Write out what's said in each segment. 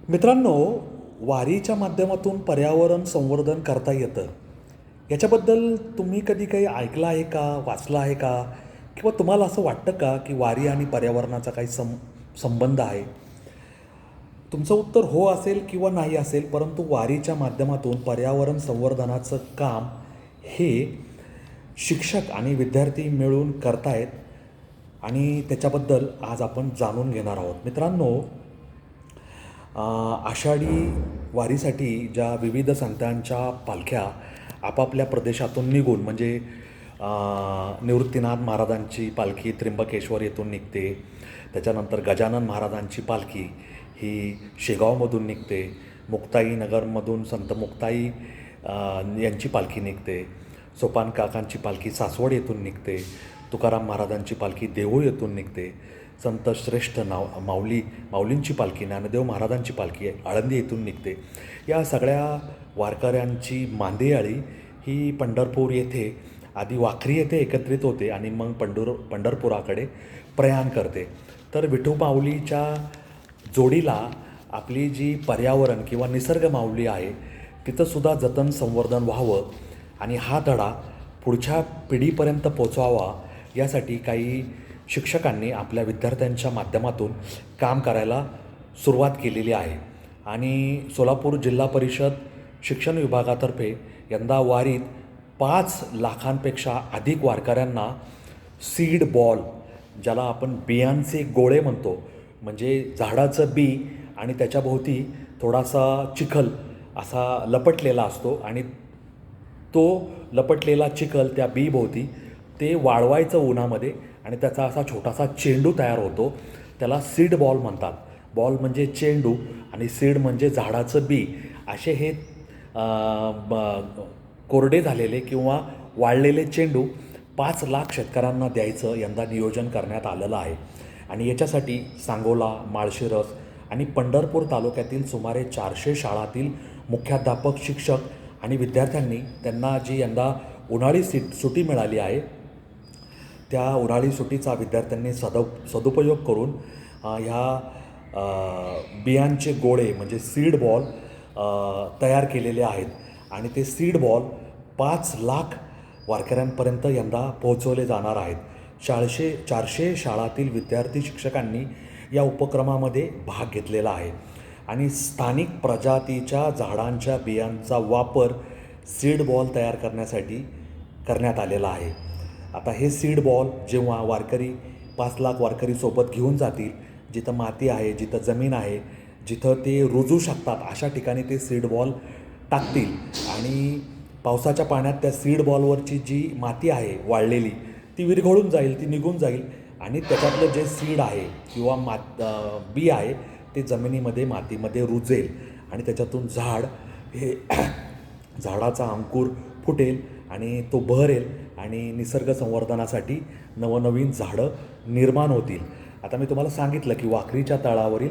मित्रांनो, वारीच्या माध्यमातून पर्यावरण संवर्धन करता येतं. याच्याबद्दल तुम्ही कधी काही ऐकलं आहे का? वाचलं आहे का? किंवा तुम्हाला असं वाटतं का, की वारी आणि पर्यावरणाचा काही संबंध आहे? तुमचं उत्तर हो असेल किंवा नाही असेल, परंतु वारीच्या माध्यमातून पर्यावरण संवर्धनाचं काम हे शिक्षक आणि विद्यार्थी मिळून करतायत आणि त्याच्याबद्दल आज आपण जाणून घेणार आहोत. मित्रांनो, आषाढी वारीसाठी ज्या विविध संतांच्या पालख्या आपापल्या प्रदेशातून निघून म्हणजे निवृत्तीनाथ महाराजांची पालखी त्र्यंबकेश्वर येथून निघते. त्याच्यानंतर गजानन महाराजांची पालखी ही शेगावमधून निघते. मुक्ताई नगरमधून संत मुक्ताई यांची पालखी निघते. सोपान काकांची पालखी सासवड येथून निघते. तुकाराम महाराजांची पालखी देऊळ येथून निघते. संत श्रेष्ठ माऊलींची पालखी ज्ञानदेव महाराजांची पालखी आळंदी येथून निघते. या सगळ्या वारकऱ्यांची मांदियाळी ही पंढरपूर येथे आधी वाखरी येथे एकत्रित होते आणि मग पंढरपुराकडे प्रयाण करते. तर विठू माऊलीच्या जोडीला आपली जी पर्यावरण किंवा निसर्ग माऊली आहे तिथंसुद्धा जतन संवर्धन व्हावं आणि हा धडा पुढच्या पिढीपर्यंत पोचवावा यासाठी काही शिक्षकांनी आपल्या विद्यार्थ्यांच्या माध्यमातून काम करायला सुरुवात केलेली आहे. आणि सोलापूर जिल्हा परिषद शिक्षण विभागातर्फे यंदा वारीत 5 लाखांपेक्षा अधिक वारकऱ्यांना सीड बॉल, ज्याला आपण बियांचे गोळे म्हणतो, म्हणजे झाडाचं बी आणि त्याच्याभोवती थोडासा चिखल असा लपटलेला असतो आणि तो लपटलेला चिखल त्या बीभोवती ते वाळवायचं उन्हामध्ये आणि त्याचा असा छोटासा चेंडू तयार होतो. त्याला सीड बॉल म्हणतात. बॉल म्हणजे चेंडू आणि सीड म्हणजे झाडाचं बी. असे हे कोरडे झालेले किंवा वाळलेले चेंडू 5 लाख शेतकऱ्यांना द्यायचं यंदा नियोजन करण्यात आलेलं आहे. आणि याच्यासाठी सांगोला, माळशिरस आणि पंढरपूर तालुक्यातील सुमारे 400 शाळातील मुख्याध्यापक, शिक्षक आणि विद्यार्थ्यांनी त्यांना जी यंदा उन्हाळी सुट्टी मिळाली आहे त्या उन्हाळी सुट्टीचा विद्यार्थ्यांनी सदुपयोग करून ह्या बियांचे गोळे म्हणजे सीड बॉल तयार केलेले आहेत. आणि ते सीड बॉल 5 लाख वारकऱ्यांपर्यंत यंदा पोहोचवले जाणार आहेत. 400 शाळातील विद्यार्थी शिक्षकांनी या उपक्रमामध्ये भाग घेतलेला आहे. आणि स्थानिक प्रजातीच्या झाडांच्या बियांचा वापर सीड बॉल तयार करण्यासाठी करण्यात आलेला आहे. आता हे सीड बॉल जेव्हा वारकरी 5 लाख वारकरी सोबत घेऊन जातील, जिथं माती आहे, जिथं जमीन आहे, जिथं ते रुजू शकतात अशा ठिकाणी ते सीड बॉल टाकतील आणि पावसाच्या पाण्यात त्या सीड बॉलवरची जी माती आहे वाळलेली ती विरघळून जाईल, ती निघून जाईल आणि त्याच्यातलं जे सीड आहे किंवा बी आहे ते जमिनीमध्ये मातीमध्ये रुजेल आणि त्याच्यातून झाड हे झाडाचा अंकुर फुटेल आणि तो बहरेल आणि निसर्ग संवर्धनासाठी नवनवीन झाडं निर्माण होतील. आता मी तुम्हाला सांगितलं की वाखरीच्या तळावरील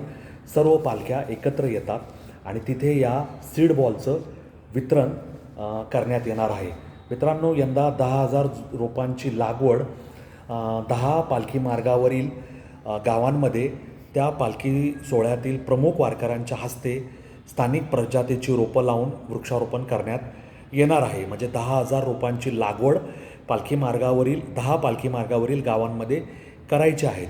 सर्व पालख्या एकत्र येतात आणि तिथे या सीड बॉलचं वितरण करण्यात येणार आहे. मित्रांनो, यंदा 10,000 रोपांची लागवड 10 पालखी मार्गावरील गावांमध्ये त्या पालखी सोहळ्यातील प्रमुख वारकऱ्यांच्या हस्ते स्थानिक प्रजातीची रोपं लावून वृक्षारोपण करण्यात येणार आहे. म्हणजे 10,000 रोपांची लागवड 10 पालखी मार्गावरील गावांमध्ये करायची आहेत.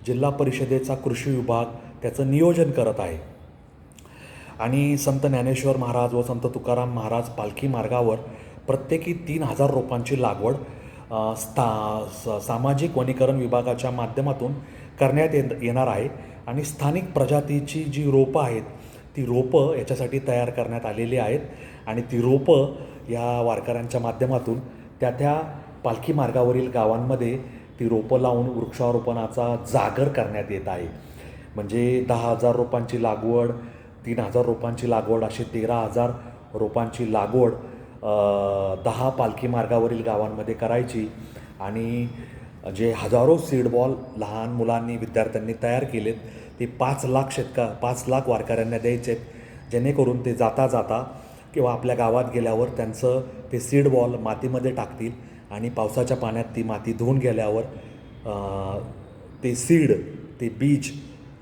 जिल्हा परिषदेचा कृषी विभाग त्याचं नियोजन करत आहे. आणि संत ज्ञानेश्वर महाराज व संत तुकाराम महाराज पालखी मार्गावर प्रत्येकी 3,000 रोपांची लागवड सामाजिक वनीकरण विभागाच्या माध्यमातून करण्यात येणार आहे. आणि स्थानिक प्रजातीची जी रोपं आहेत ती रोपं याच्यासाठी तयार करण्यात आलेली आहेत आणि ती रोपं या वारकऱ्यांच्या माध्यमातून त्या पालखी मार्गावरील गावांमध्ये ती रोपं लावून वृक्षारोपणाचा जागर करण्यात येत आहे. म्हणजे 10,000 रोपांची लागवड, 3,000 रोपांची लागवड अशी 13,000 रोपांची लागवड 10 पालखी मार्गावरील गावांमध्ये करायची. आणि जे हजारो सीड बॉल लहान मुलांनी, विद्यार्थ्यांनी तयार केलेत ते 5 लाख वारकऱ्यांना द्यायचे आहेत, जेणेकरून ते जाता किंवा आपल्या गावात गेल्यावर त्यांचं ते सीड बॉल मातीमध्ये टाकतील आणि पावसाच्या पाण्यात ती माती धुवून गेल्यावर ते सीड, ते बीज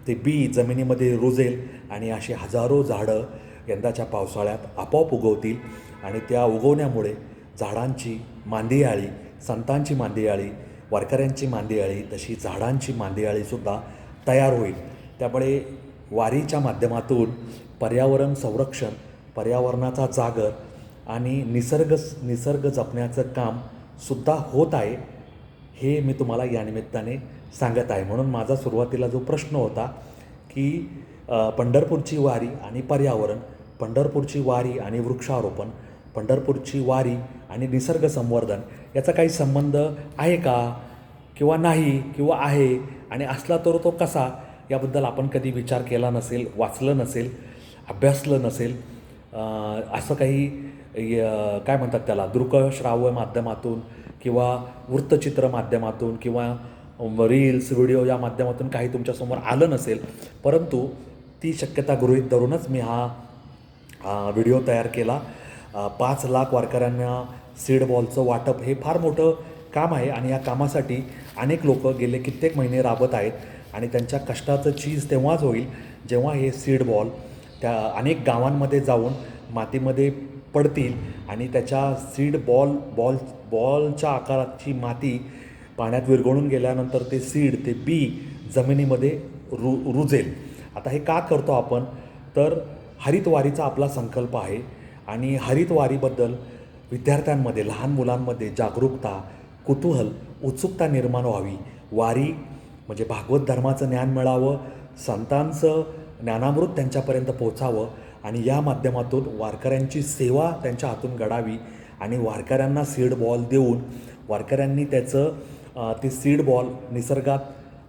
ते बी जमिनीमध्ये रुजेल आणि अशी हजारो झाडं यंदाच्या पावसाळ्यात आपोआप उगवतील आणि त्या उगवण्यामुळे झाडांची मांदियाळी, संतांची मांदियाळी, वारकऱ्यांची मांदियाळी, तशी झाडांची मांदियाळीसुद्धा तयार होईल. त्यामुळे वारीच्या माध्यमातून पर्यावरण संरक्षण, पर्यावरणाचा जागर आणि निसर्ग जपण्याचं कामसुद्धा होत आहे, हे मी तुम्हाला या निमित्ताने सांगत आहे. म्हणून माझा सुरुवातीला जो प्रश्न होता की पंढरपूरची वारी आणि पर्यावरण, पंढरपूरची वारी आणि वृक्षारोपण, पंढरपूरची वारी आणि निसर्ग संवर्धन याचा काही संबंध आहे का किंवा नाही किंवा आहे, आणि असला तर तो कसा, याबद्दल आपण कधी विचार केला नसेल, वाचलं नसेल, अभ्यासलं नसेल. असं काही काय म्हणतात त्याला, दृकश्राव्य माध्यमातून किंवा वृत्तचित्र माध्यमातून किंवा रील्स व्हिडिओ या माध्यमातून काही तुमच्यासमोर आलं नसेल. परंतु ती शक्यता गृहीत धरूनच मी हा व्हिडिओ तयार केला. 5 लाख वारकऱ्यांना सीड बॉलचं वाटप हे फार मोठं काम आहे आणि या कामासाठी अनेक लोक गेले कित्येक महिने राबत आहेत आणि त्यांच्या कष्टाचं चीज तेव्हाच होईल जेव्हा हे सीड बॉल त्या अनेक गावांमध्ये जाऊन मातीमध्ये पडतील आणि त्याच्या सीड बॉलच्या आकाराची माती पाण्यात विरघळून गेल्यानंतर ते सीड, ते बी जमिनीमध्ये रुजेल. आता हे का करतो आपण, तर हरितवारीचा आपला संकल्प आहे आणि हरितवारीबद्दल विद्यार्थ्यांमध्ये, लहान मुलांमध्ये जागरूकता, कुतूहल, उत्सुकता निर्माण व्हावी. वारी म्हणजे भागवत धर्माचं ज्ञान मिळावं, संतांचं ज्ञानामृत त्यांच्यापर्यंत पोचावं आणि या माध्यमातून वारकऱ्यांची सेवा त्यांच्या हातून घडावी आणि वारकऱ्यांना सीड बॉल देऊन वारकऱ्यांनी ते सीड बॉल निसर्गात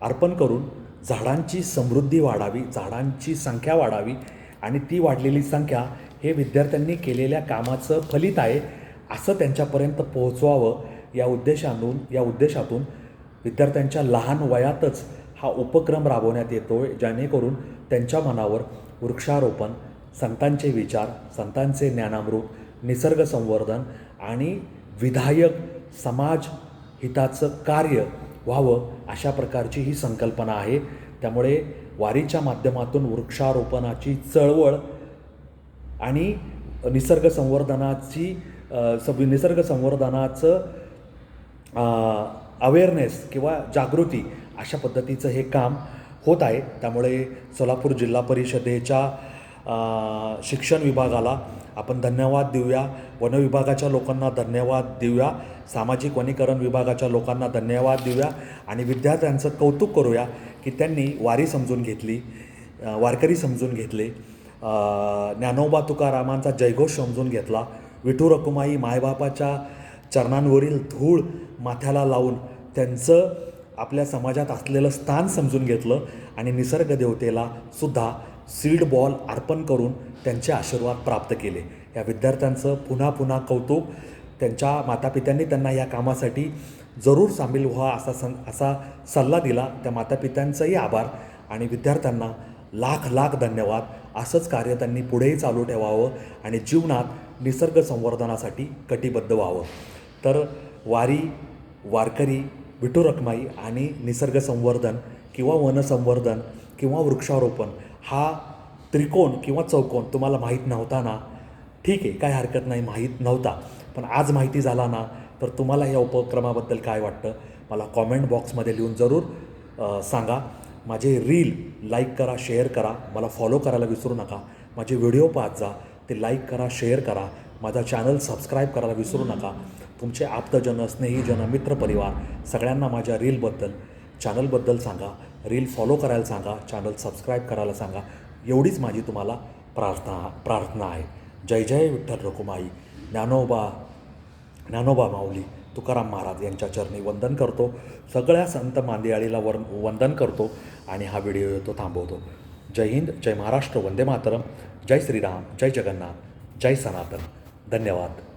अर्पण करून झाडांची समृद्धी वाढावी, झाडांची संख्या वाढावी आणि ती वाढलेली संख्या हे विद्यार्थ्यांनी केलेल्या कामाचं फलित आहे असं त्यांच्यापर्यंत पोहोचवावं या उद्देशातून विद्यार्थ्यांच्या लहान वयातच हा उपक्रम राबवण्यात येतो आहे, जेणेकरून त्यांच्या मनावर वृक्षारोपण, संतांचे विचार, संतांचे ज्ञानामृत, निसर्ग संवर्धन आणि विधायक समाज हिताचं कार्य व्हावं अशा प्रकारची ही संकल्पना आहे. त्यामुळे वारीच्या माध्यमातून वृक्षारोपणाची चळवळ आणि निसर्ग संवर्धनाचं अवेअरनेस किंवा जागृती अशा पद्धतीचं हे काम होत आहे. त्यामुळे सोलापूर जिल्हा परिषदेच्या शिक्षण विभागाला आपण धन्यवाद देऊया, वन विभागाच्या लोकांना धन्यवाद देऊया, सामाजिक वनीकरण विभागाच्या लोकांना धन्यवाद देऊया आणि विद्यार्थ्यांचं कौतुक करूया की त्यांनी वारी समजून घेतली, वारकरी समजून घेतले, ज्ञानोबा तुकारामांचा जयघोष समजून घेतला, विठू रखुमाई मायबापाच्या चरणांवरील धूळ माथ्याला लावून त्यांचं आपल्या समाजात असलेलं स्थान समजून घेतलं आणि निसर्ग देवतेला सुद्धा सीड बॉल अर्पण करून त्यांचे आशीर्वाद प्राप्त केले. या विद्यार्थ्यांचं पुन्हा पुन्हा कौतुक. त्यांच्या मातापित्यांनी त्यांना या कामासाठी जरूर सामील व्हा असा सल्ला दिला. त्या मातापित्यांचाही आभार आणि विद्यार्थ्यांना लाख लाख धन्यवाद. असंच कार्य त्यांनी पुढेही चालू ठेवावं आणि जीवनात निसर्ग संवर्धनासाठी कटिबद्ध व्हावं. तर वारी, वारकरी, विठू रखुमाई आणि निसर्ग संवर्धन किंवा वनसंवर्धन किंवा वृक्षारोपण हा त्रिकोण किंवा चौकोन तुम्हाला माहीत नव्हता ना, ठीक आहे, काय हरकत नाही, माहीत नव्हता, पण आज माहिती झाला ना, तर तुम्हाला या उपक्रमाबद्दल काय वाटतं मला कॉमेंट बॉक्समध्ये लिहून जरूर सांगा. माझे रील लाईक करा, शेअर करा, मला फॉलो करायला विसरू नका. माझे व्हिडिओ पाहत जा, ते लाईक करा, शेअर करा, माझा चॅनल सबस्क्राईब करायला विसरू नका. तुमचे आप्तजन, स्नेहीजन, मित्रपरिवार सगळ्यांना माझ्या चॅनलबद्दल सांगा, रील फॉलो करायला सांगा, चॅनल सबस्क्राईब करायला सांगा. एवढीच माझी तुम्हाला प्रार्थना आहे. जय जय विठ्ठल रखुमाई. ज्ञानोबा माऊली तुकाराम महाराज यांच्या चरणी वंदन करतो. सगळ्या संत मांदियाळीला वंदन करतो आणि हा व्हिडिओ तो थांबवतो. जय हिंद, जय महाराष्ट्र, वंदे मातरम, जय श्रीराम, जय जगन्नाथ, जय सनातन. धन्यवाद.